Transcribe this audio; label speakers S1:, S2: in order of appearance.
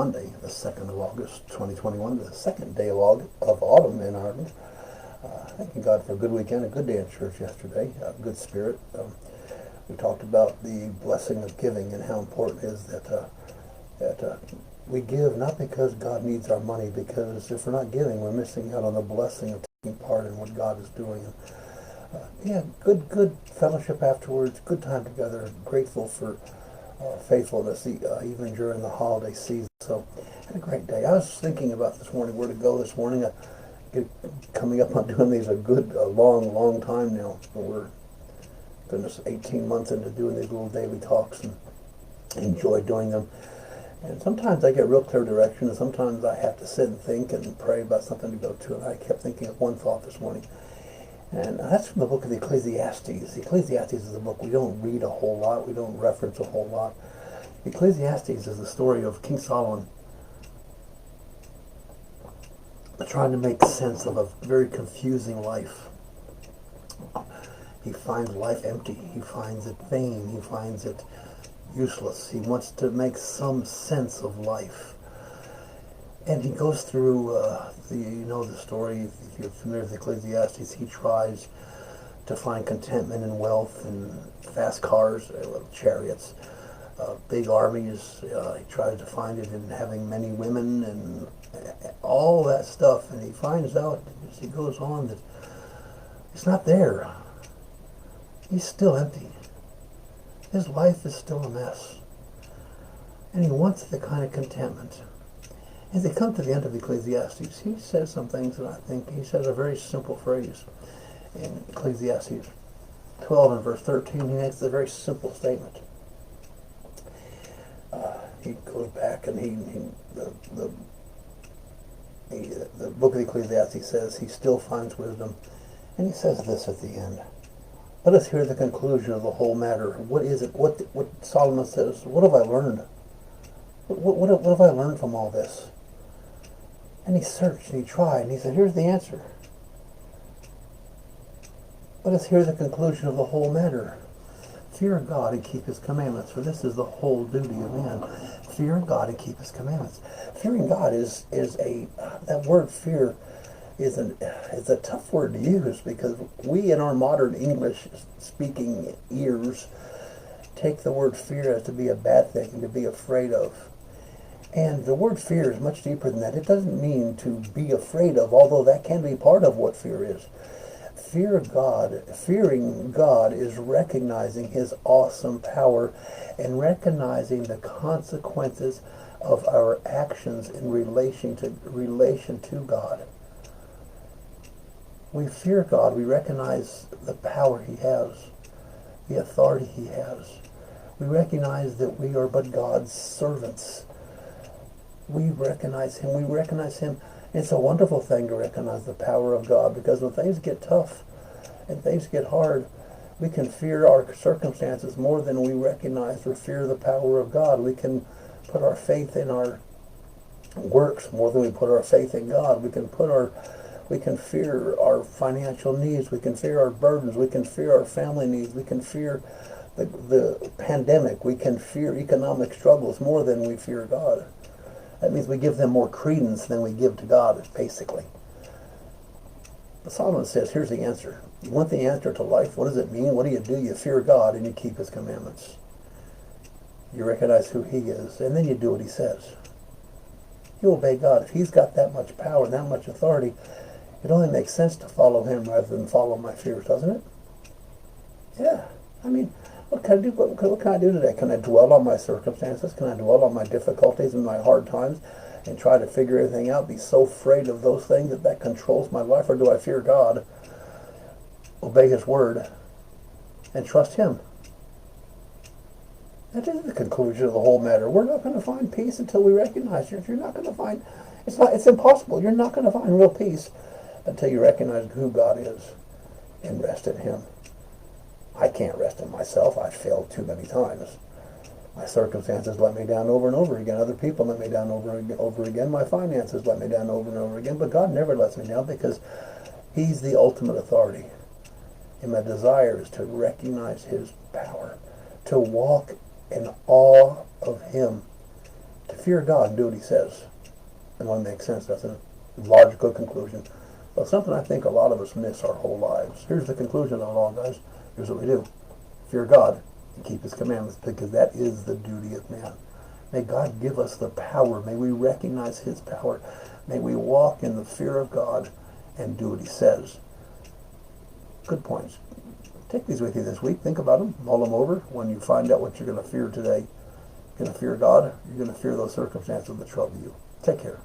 S1: Monday, the 2nd of August, 2021, the second day of autumn in Ireland. Thanking God for a good weekend, a good day in church yesterday, a good spirit. We talked about the blessing of giving and how important it is that we give not because God needs our money, because if we're not giving, we're missing out on the blessing of taking part in what God is doing. Good fellowship afterwards, good time together, grateful for faithfulness even during the holiday season. So, had a great day. I was thinking about this morning, where to go this morning. Coming up on doing these a long time now. We're, goodness, 18 months into doing these little daily talks and enjoy doing them. And sometimes I get real clear direction, and sometimes I have to sit and think and pray about something to go to. And I kept thinking of one thought this morning. And that's from the book of the Ecclesiastes. Ecclesiastes is a book we don't read a whole lot, we don't reference a whole lot. Ecclesiastes is the story of King Solomon trying to make sense of a very confusing life. He finds life empty, he finds it vain, he finds it useless. He wants to make some sense of life. And he goes through, the story, if you're familiar with Ecclesiastes, he tries to find contentment in wealth and fast cars, chariots, big armies. He tries to find it in having many women and all that stuff. And he finds out, as he goes on, that it's not there. He's still empty. His life is still a mess. And he wants the kind of contentment. As they come to the end of Ecclesiastes, he says some things that I think, he says a very simple phrase. In Ecclesiastes 12 and verse 13, he makes a very simple statement. He goes back and the book of Ecclesiastes says he still finds wisdom. And he says this at the end. Let us hear the conclusion of the whole matter. What is it? What Solomon says, what have I learned? What have I learned from all this? And he searched and he tried and he said, here's the answer. Let us hear the conclusion of the whole matter. Fear God and keep his commandments, for this is the whole duty of man. Fear God and keep his commandments. Fearing God that word fear is a tough word to use, because we in our modern English speaking ears take the word fear as to be a bad thing, to be afraid of. And the word fear is much deeper than that. It doesn't mean to be afraid of, although that can be part of what fear is. Fearing God is recognizing his awesome power and recognizing the consequences of our actions in relation to God. We fear God. We recognize the power he has, the authority he has. We recognize that we are but God's servants. We recognize him. It's a wonderful thing to recognize the power of God, because when things get tough and things get hard, we can fear our circumstances more than we recognize or fear the power of God. We can put our faith in our works more than we put our faith in God. We can fear our financial needs. We can fear our burdens. We can fear our family needs. We can fear the pandemic. We can fear economic struggles more than we fear God. That means we give them more credence than we give to God, basically. But Solomon says, here's the answer. You want the answer to life? What does it mean? What do? You fear God and you keep his commandments. You recognize who he is, and then you do what he says. You obey God. If he's got that much power, that much authority, it only makes sense to follow him rather than follow my fears, doesn't it? Yeah. I mean, what can I do? What can I do today? Can I dwell on my circumstances? Can I dwell on my difficulties and my hard times and try to figure everything out? Be so afraid of those things that controls my life? Or do I fear God, obey his word, and trust him? That is the conclusion of the whole matter. We're not going to find peace until we recognize it. You're not going to find, it's impossible. You're not going to find real peace until you recognize who God is and rest in him. I can't rest in myself. I've failed too many times. My circumstances let me down over and over again. Other people let me down over and over again. My finances let me down over and over again. But God never lets me down, because he's the ultimate authority. And my desire is to recognize his power, to walk in awe of him, To fear God and do what he says. It only makes sense, doesn't it? Logical conclusion. Well, something I think a lot of us miss our whole lives. Here's the conclusion of it all, guys. Here's what we do. Fear God and keep his commandments, because that is the duty of man. May God give us the power. May we recognize his power. May we walk in the fear of God and do what he says. Good points. Take these with you this week. Think about them. Mull them over. When you find out what you're going to fear today, you're going to fear God. You're going to fear those circumstances that trouble you. Take care.